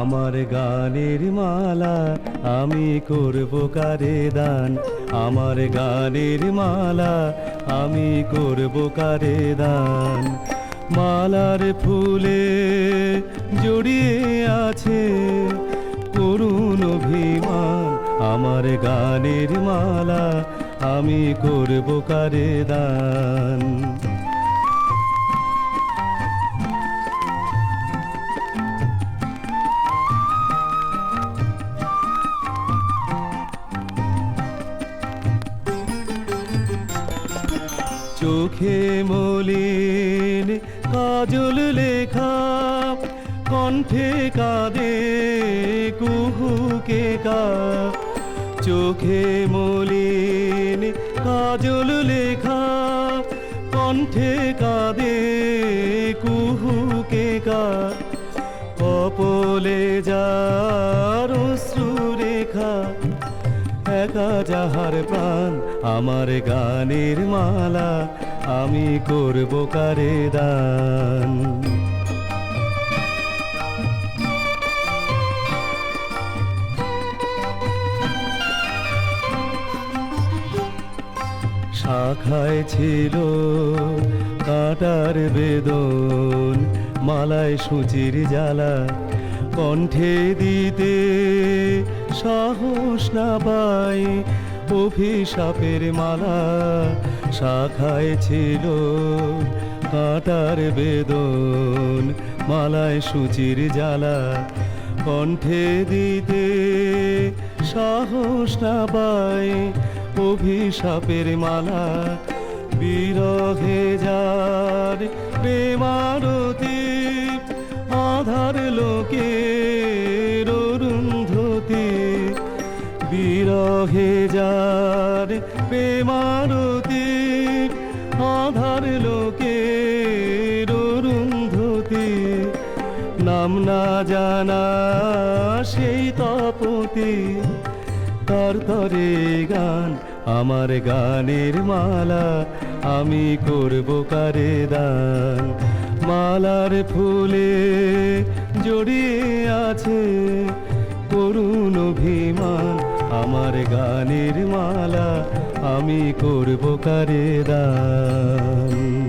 আমার গানের মালা আমি করব কারে দান, আমার গানের মালা আমি করব কারে দান। মালার ফুলে জড়িয়ে আছে করুণ অভিমান, আমার গানের মালা আমি করব কারে দান। চোখে মলিন কাজল লেখা, কণ্ঠে কাঁদে কুহুকে কা। চোখে মলিন কাজল লেখা, কণ্ঠে কাঁদে কুহুকে কা। কপলে যার অশ্রু রেখা, একা যাহার প্রাণ, আমার গানের মালা আমি করব কারে দান। শাখায় ছিল কাঁটার বেদন, মালায় সূচির জ্বালা, কণ্ঠে দিতে সাহস না পাই অভিশাপের মালা। শাখায় ছিল কাঁটার বেদন, মালায় সূচির জ্বালা, কণ্ঠে দিতে সাহস না পাই অভিশাপের মালা। বিরহে যার প্রেমারতি, আধার লোকের অরুন্ধতি। বিরহে যার প্রেমারতি, আধার লোকের অরুন্ধতি। নাম না জানা সেই তপতি, তার তরে গান, আমার গানের মালা আমি করব কারে দান। মালার ফুলে জড়িয়ে আছে করুণ অভিমান, আমার গানের মালা আমি করব কারে দান।